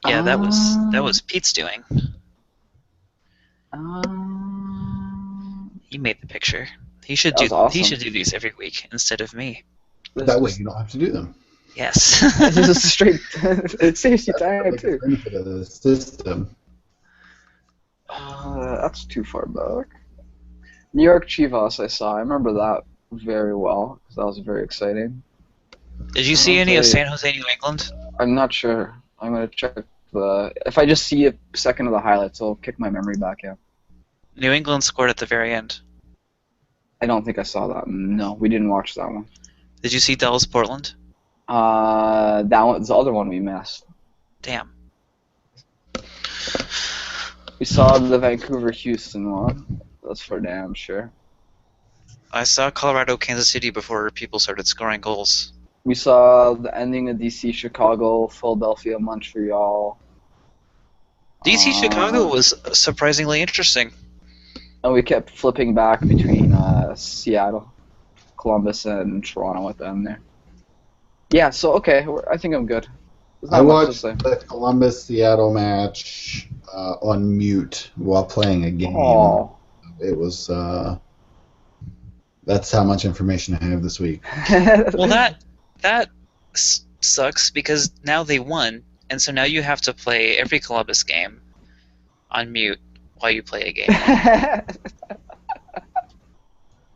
Yeah, that was Um, Pete's doing. He made the picture. He should that do was he should awesome. do these every week instead of me. This That way just you don't have to do them. Yes. this is straight. It saves you That's the time too. biggest benefit of the system. That's too far back. New York Chivas, I saw. I remember that very well because that was very exciting. Did you San see any of Jose. San Jose, New England? I'm not sure. I'm gonna check the. If I just see a second of the highlights, I'll kick my memory back in. New England scored at the very end. I don't think I saw that. No, we didn't watch that one. Did you see Dallas Portland? That one's the other one we missed. Damn. We saw the Vancouver Houston one. That's for damn sure. I saw Colorado, Kansas City before people started scoring goals. We saw the ending of DC, Chicago, Philadelphia, Montreal. DC Chicago Uh, was surprisingly interesting. and we kept flipping back between Seattle, Columbus, and Toronto at the end there. Yeah, so okay, I think I'm good. There's I not much to watched say. the Columbus Seattle match on mute while playing a game. Oh. It was. That's how much information I have this week. Well, that sucks because now they won, and so now you have to play every Columbus game on mute while you play a game.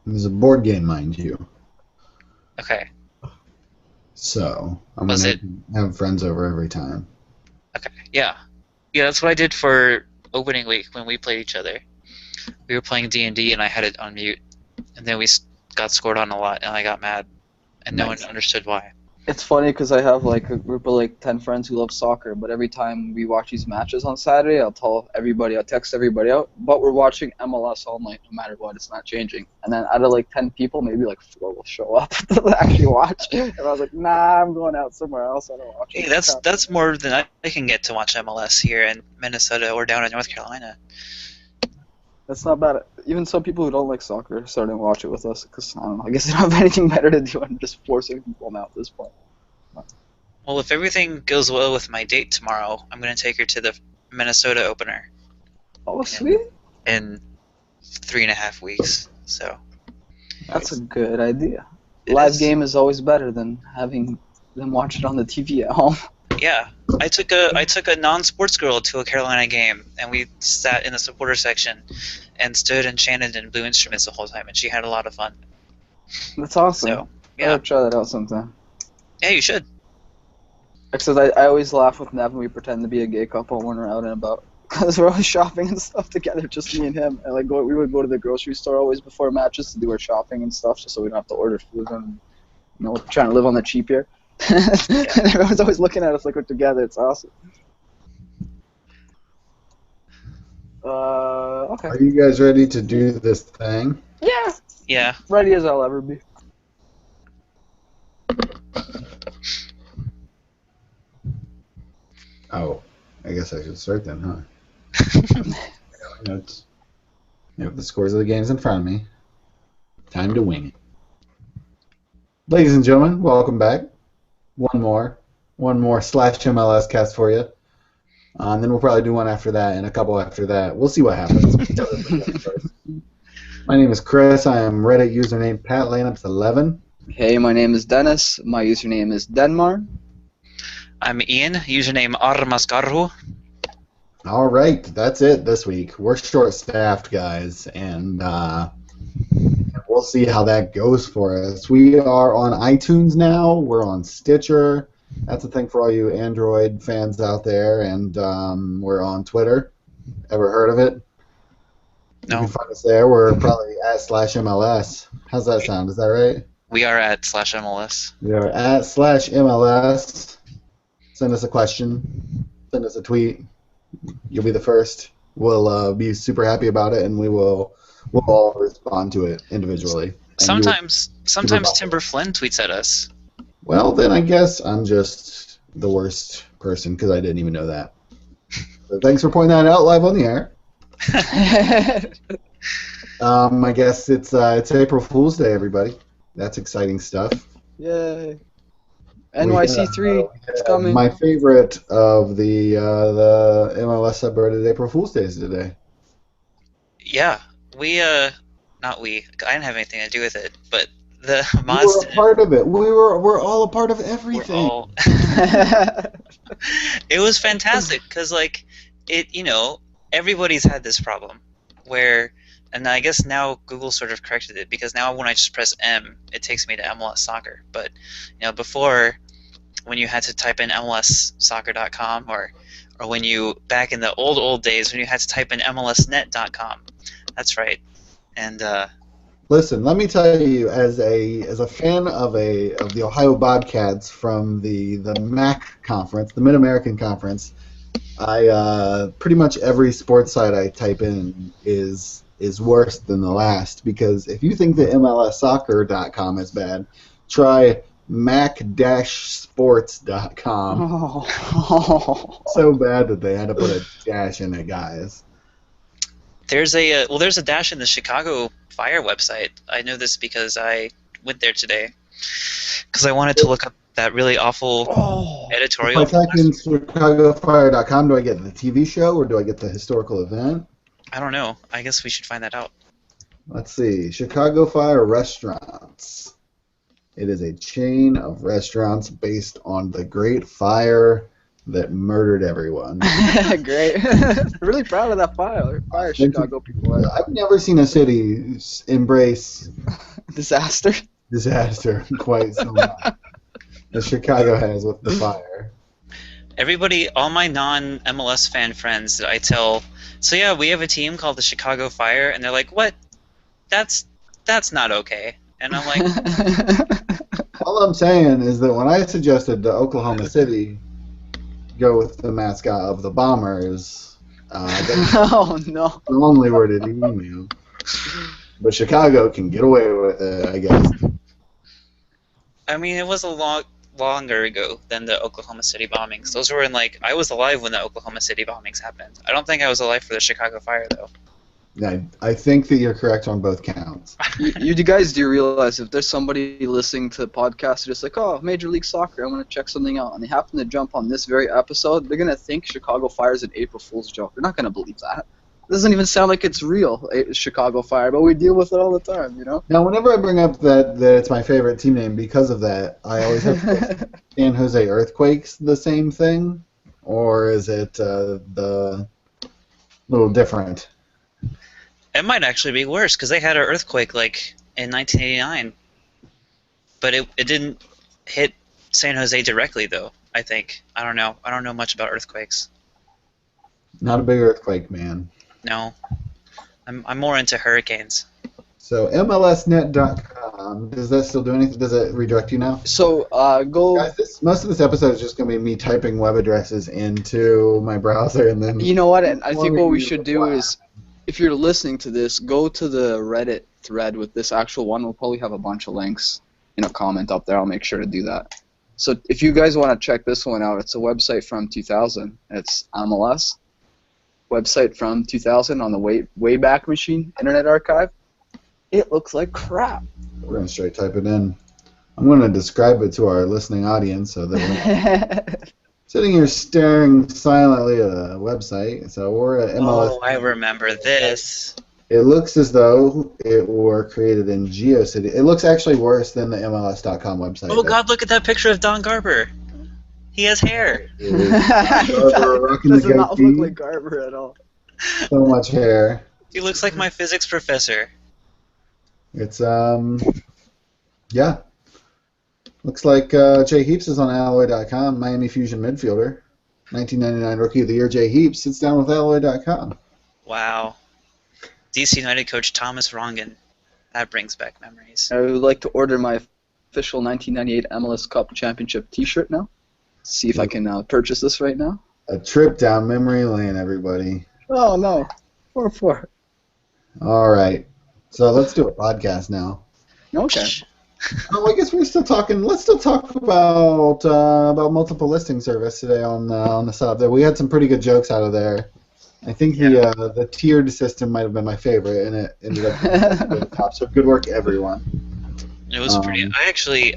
It was a board game, mind you. Okay. So I'm Was gonna it? have friends over every time. Okay. Yeah. Yeah, that's what I did for opening week when we played each other. We were playing D&D, and I had it on mute, and then we got scored on a lot, and I got mad, and no one Nice. understood why. It's funny because I have like a group of like 10 friends who love soccer, but every time we watch these matches on Saturday, I'll text everybody out, but we're watching MLS all night, no matter what, it's not changing. And then out of like 10 people, maybe like 4 will show up to actually watch. And I was like, nah, I'm going out somewhere else, I don't watch Hey, it. that's more than I can get to watch MLS here in Minnesota or down in North Carolina. That's not bad. Even some people who don't like soccer are starting to watch it with us because, I don't know, I guess they don't have anything better to do and just forcing people now at this point. Well, if everything goes well with my date tomorrow, I'm going to take her to the Minnesota opener Oh, sweet. in 3.5 weeks. So That's a good idea. it Live is. game is always better than having them watch it on the TV at home. Yeah, I took a non-sports girl to a Carolina game, and we sat in the supporter section and stood and chanted and blew instruments the whole time, and she had a lot of fun. That's awesome. So I yeah, gotta try that out sometime. yeah, you should. Except I always laugh with Nev when we pretend to be a gay couple when we're out and about. Because we're always shopping and stuff together, just me and him. And like we would go to the grocery store always before matches to do our shopping and stuff, just so we don't have to order food and trying to live on the cheap here. And everyone's always looking at us like we're together. It's awesome. Okay. Are you guys ready to do this thing? Yeah. Yeah. Ready as I'll ever be. Oh, I guess I should start then, huh? I got my notes. I have the scores of the games in front of me. Time to wing it. Ladies and gentlemen, welcome back. One more slash MLS cast for you. And then we'll probably do one after that and a couple after that. We'll see what happens. My name is Chris. I am Reddit username PatLaneups11. Hey, my name is Dennis. My username is Denmar. I'm Ian, username Armascarro. All right, that's it this week. We're short-staffed, guys, and we'll see how that goes for us. We are on iTunes now. We're on Stitcher. That's a thing for all you Android fans out there, and we're on Twitter. Ever heard of it? No. You can find us there. We're probably @/MLS. How's that sound? Is that right? We are at /MLS. We are @/MLS. Send us a question. Send us a tweet. You'll be the first. We'll be super happy about it, and we'll all respond to it individually. And Sometimes Timber Flynn tweets at us. Well, then I guess I'm just the worst person because I didn't even know that. So thanks for pointing that out live on the air. I guess it's April Fool's Day, everybody. That's exciting stuff. Yay. NYC3, it's coming. My favorite of the MLS subreddit April Fool's Day is today. Yeah, we not we. I didn't have anything to do with it, but the We mods were a did. part of it. We're all a part of We're everything. all. It was fantastic because like it, everybody's had this problem where, and I guess now Google sort of corrected it because now when I just press M, it takes me to MLS Soccer. But before, when you had to type in MLSsoccer.com or when you back in the old days when you had to type in MLSnet.com. That's right. And Listen, let me tell you, as a fan of the Ohio Bobcats from the MAC conference, the Mid American Conference, I pretty much every sports site I type in is worse than the last, because if you think that MLSsoccer.com is bad, try mac-sports.com. Oh. So bad that they had to put a dash in it, guys. there's a dash in the Chicago Fire website. I know this because I went there today because I wanted to look up that really awful If editorial. I type in ChicagoFire.com, do I get the TV show or do I get the historical event? I don't know. I guess we should find that out. Let's see. Chicago Fire Restaurants. It is a chain of restaurants based on the Great Fire that murdered everyone. Great. Really proud of that fire Chicago people. I've never seen a city embrace Disaster. disaster quite so much as Chicago has with the fire. Everybody, all my non-MLS fan friends that I tell, so yeah, we have a team called the Chicago Fire, and they're like, what? That's not okay. And I'm like, All I'm saying is that when I suggested to Oklahoma City go with the mascot of the Bombers, Oh no. the only worded email. But Chicago can get away with it, I guess. I mean, it was a longer ago than the Oklahoma City bombings. Those were I was alive when the Oklahoma City bombings happened. I don't think I was alive for the Chicago Fire, though. I think that you're correct on both counts. You guys do realize if there's somebody listening to the podcast just like, oh, Major League Soccer, I'm going to check something out, and they happen to jump on this very episode, they're going to think Chicago Fire is an April Fool's joke. They're not going to believe that. It doesn't even sound like it's real, Chicago Fire, but we deal with it all the time, Now, whenever I bring up that it's my favorite team name because of that, I always have to San Jose Earthquakes the same thing? Or is it the little different? It might actually be worse because they had an earthquake in 1989, but it didn't hit San Jose directly though. I think I don't know much about earthquakes. Not a big earthquake, man. No, I'm more into hurricanes. So MLSnet.com, does that still do anything? Does it redirect you now? So go. Guys, most of this episode is just going to be me typing web addresses into my browser and then. You know what? And I think what we should do is, if you're listening to this, go to the Reddit thread with this actual one. We'll probably have a bunch of links in a comment up there. I'll make sure to do that. So if you guys want to check this one out, it's a website from 2000. It's MLS. Website from 2000 on the Wayback Machine Internet Archive. It looks like crap. We're going to straight type it in. I'm going to describe it to our listening audience so that we're sitting here staring silently at a website. So we're at MLS. Oh, I remember this. It looks as though it were created in GeoCity. It looks actually worse than the MLS.com website. Oh God, look at that picture of Don Garber. He has hair. Does not look like Garber at all. So much hair. He looks like my physics professor. It's yeah. Looks like Jay Heaps is on Alloy.com, Miami Fusion midfielder. 1999 Rookie of the Year Jay Heaps sits down with Alloy.com. Wow. DC United coach Thomas Rongen. That brings back memories. I would like to order my official 1998 MLS Cup Championship T-shirt now. See if I can purchase this right now. A trip down memory lane, everybody. Oh no, 4-4. All right, so let's do a podcast now. Okay. Oh, I guess we're still talking. Let's still talk about multiple listing service today on the sub. We had some pretty good jokes out of there. I think the tiered system might have been my favorite, and it ended up being at the top. So good work, everyone. It was pretty.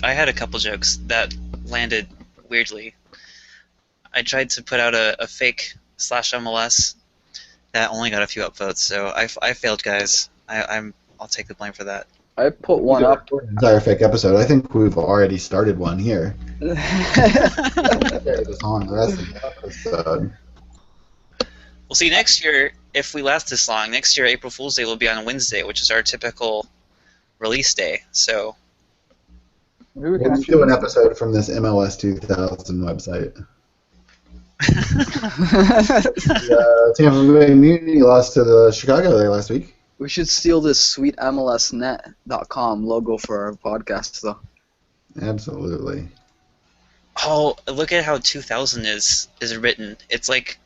I had a couple jokes that landed weirdly. I tried to put out a fake /MLS that only got a few upvotes, so I failed, guys. I'll take the blame for that. I put one up. An entire fake episode. I think we've already started one here. Carry this on the rest of the episode. Well, see, next year, if we last this long, next year April Fool's Day will be on Wednesday, which is our typical release day. So Maybe we We'll can just do an actually- episode from this MLS 2000 website. The Tampa Bay Mutiny lost to the Chicago there last week. We should steal this sweet MLSnet.com logo for our podcast, though. Absolutely. oh, look at how 2000 is written. It's like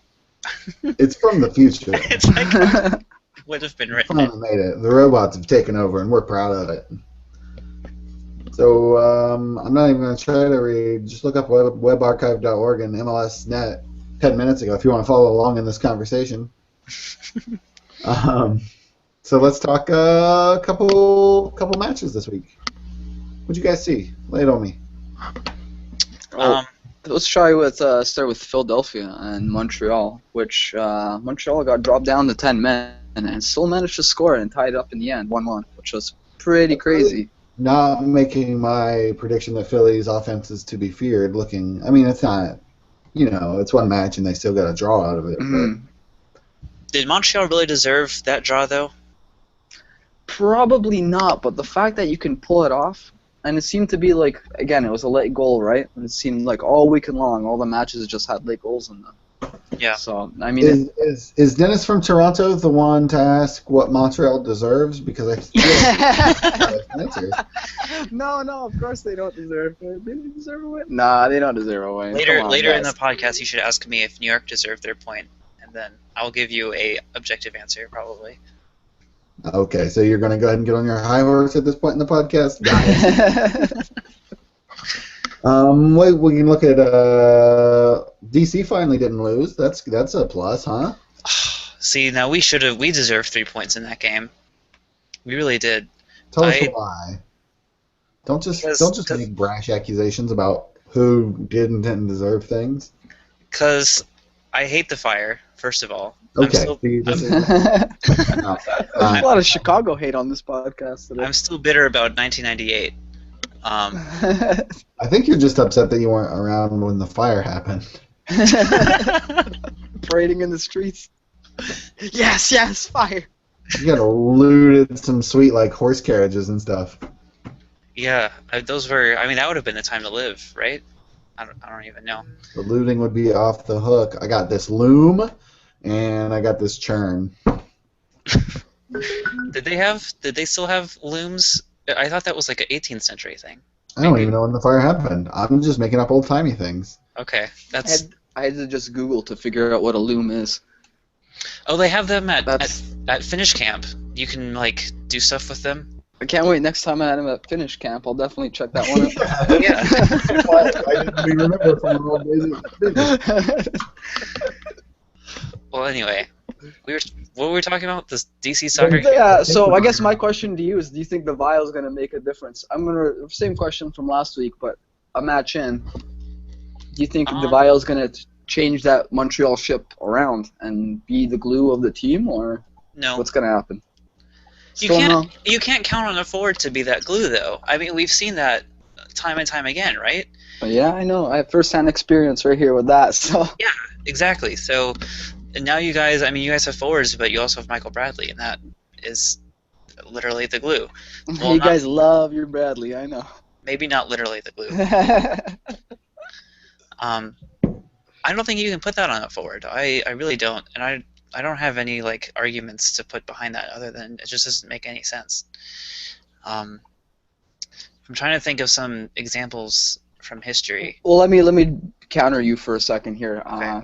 It's from the future. it's like how it would have been written. Finally made it. The robots have taken over, and we're proud of it. So I'm not even going to try to read. Just look up webarchive.org and MLSnet 10 minutes ago if you want to follow along in this conversation. So let's talk a couple matches this week. What'd you guys see? Lay it on me. Let's try with start with Philadelphia and Montreal, which Montreal got dropped down to 10 men and still managed to score and tied up in the end, 1-1, which was pretty crazy. Not making my prediction that Philly's offense is to be feared. Looking, I mean, it's not. It's one match and they still got a draw out of it. Mhm. Did Montreal really deserve that draw, though? Probably not, but the fact that you can pull it off, and it seemed to be like, again, it was a late goal, right? And it seemed like all weekend long, all the matches just had late goals in them. Yeah. So, I mean, Is Dennis from Toronto the one to ask what Montreal deserves? Because I feel like answers. No, of course they don't deserve it. They deserve a win. Nah, they don't deserve a win. Later Come on, in guys. the podcast, you should ask me if New York deserved their point, and then I'll give you a objective answer, probably. Okay, so you're going to go ahead and get on your high horse at this point in the podcast? Got it. We can look at DC finally didn't lose. That's a plus, huh? See, now we deserved 3 points in that game. We really did. Tell us why. Don't just make brash accusations about who didn't and deserve things. Because I hate the Fire, first of all. Okay. There's a lot of Chicago hate on this podcast today. I'm still bitter about 1998. I think you're just upset that you weren't around when the fire happened. Parading in the streets. Yes, fire. You got looted some sweet horse carriages and stuff. Yeah, those were. I mean, that would have been the time to live, right? I don't even know. The looting would be off the hook. I got this loom, and I got this churn. Did they still have looms? I thought that was like an 18th century thing. I don't even know when the fire happened. I'm just making up old-timey things. Okay, that's. I had to just Google to figure out what a loom is. Oh, they have them at That's. Finish Camp. You can do stuff with them. I can't wait. Next time I had him at Finish Camp, I'll definitely check that one out. Yeah. I didn't even remember from the old days. Well, anyway, what were we talking about? This DC soccer game? Yeah, so I guess my question to you is, do you think the Vial's going to make a difference? Same question from last week, but a match in. Do you think the Vial's going to change that Montreal ship around and be the glue of the team, or No. what's going to happen? You Still can't. no? You can't count on a forward to be that glue, though. I mean, we've seen that time and time again, right? Yeah, I know. I have first-hand experience right here with that. So Yeah, exactly. So and now you guys have forwards, but you also have Michael Bradley, and that is literally the glue. Well, you guys love your Bradley, I know. Maybe not literally the glue. I don't think you can put that on a forward. I really don't, and I don't have any arguments to put behind that other than it just doesn't make any sense. I'm trying to think of some examples from history. Well, let me counter you for a second here. Okay.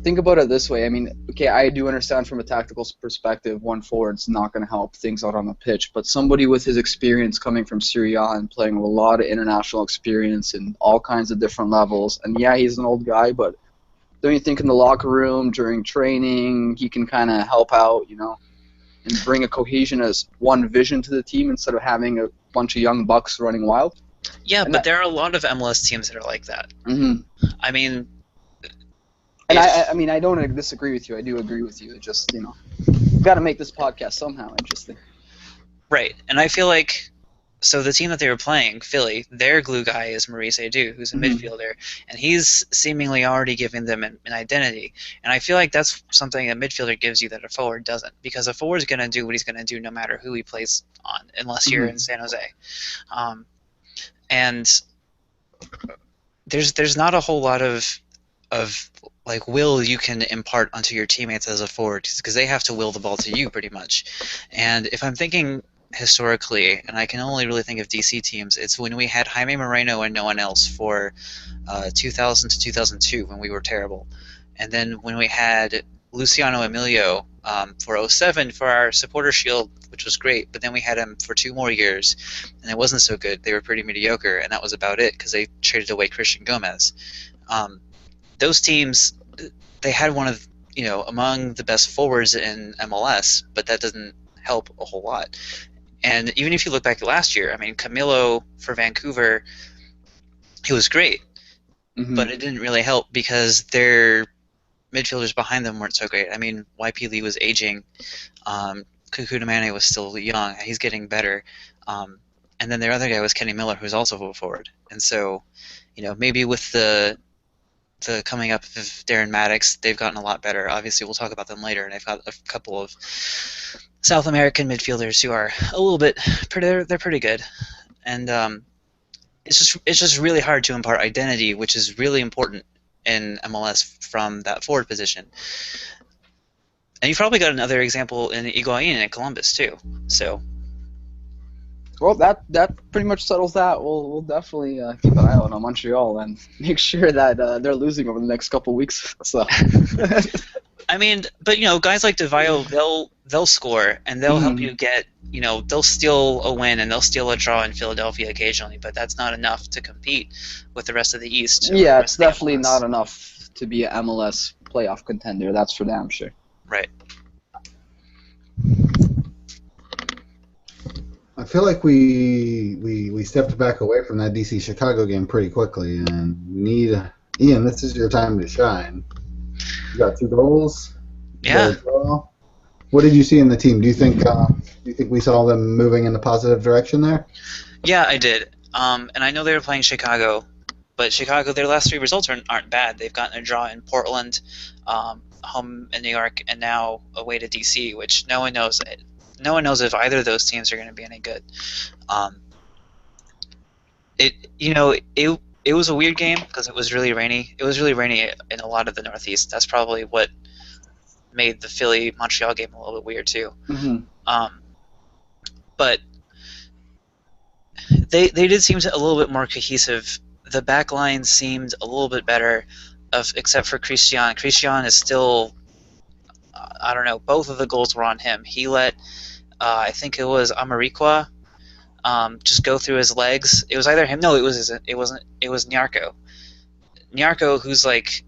Think about it this way. I mean, okay, I do understand from a tactical perspective, one forward's not going to help things out on the pitch, but somebody with his experience coming from Serie A and playing with a lot of international experience in all kinds of different levels, and yeah, he's an old guy, but don't you think in the locker room, during training, he can kind of help out, and bring a cohesion as one vision to the team instead of having a bunch of young bucks running wild? Yeah, And but there are a lot of MLS teams that are like that. Mhm. I mean, And if, I mean, I don't disagree with you. I do agree with you. It just, we've got to make this podcast somehow interesting. right, and I feel like so the team that they were playing, Philly, their glue guy is Maurice Edu, who's a Mhm. midfielder, and he's seemingly already giving them an identity. And I feel like that's something a midfielder gives you that a forward doesn't, because a forward's going to do what he's going to do no matter who he plays on, unless you're Mhm. in San Jose. And there's not a whole lot of like will you can impart onto your teammates as a forward, because they have to will the ball to you pretty much. And if I'm thinking historically, and I can only really think of DC teams, it's when we had Jaime Moreno and no one else for 2000 to 2002 when we were terrible, and then when we had Luciano Emilio for '07 for our supporter shield, which was great, but then we had him for 2 more years, and it wasn't so good. They were pretty mediocre, and that was about it because they traded away Christian Gomez. Those teams, they had one of among the best forwards in MLS, but that doesn't help a whole lot. And even if you look back at last year, I mean, Camilo for Vancouver, he was great, Mhm. but it didn't really help because their midfielders behind them weren't so great. I mean, YP Lee was aging. Kukuda Mane was still young. He's getting better. And then their other guy was Kenny Miller, who's also a forward. And so, maybe with the coming up of Darren Maddox, they've gotten a lot better. Obviously, we'll talk about them later, and they've got a couple of South American midfielders who are a little bit they're pretty good. And it's just really hard to impart identity, which is really important in MLS from that forward position. And you've probably got another example in Higuain and Columbus too. So Well, that pretty much settles that. We'll definitely keep an eye out on Montreal and make sure that they're losing over the next couple weeks. So. I mean, but guys like DeVio, they'll score and they'll help you get, they'll steal a win and they'll steal a draw in Philadelphia occasionally, but that's not enough to compete with the rest of the East. Yeah, it's definitely not enough to be an MLS playoff contender. That's for damn sure. Right. I feel like we stepped back away from that DC Chicago game pretty quickly, and we need Ian. This is your time to shine. You got 2 goals. Yeah. What did you see in the team? Do you think we saw them moving in a positive direction there? Yeah, I did. And I know they were playing Chicago, but Chicago, their last 3 results aren't bad. They've gotten a draw in Portland, home in New York, and now away to DC, which no one knows. No one knows if either of those teams are going to be any good. It was a weird game because it was really rainy. It was really rainy in a lot of the Northeast. That's probably what made the Philly Montreal game a little bit weird too. Mm-hmm. But they did seem a little bit more cohesive. The back line seemed a little bit better, except for Christian. Christian is still, I don't know. Both of the goals were on him. He let, I think it was Amarikwa, just go through his legs. It was either him. No, it wasn't. It was Nyarko. Nyarko, who's like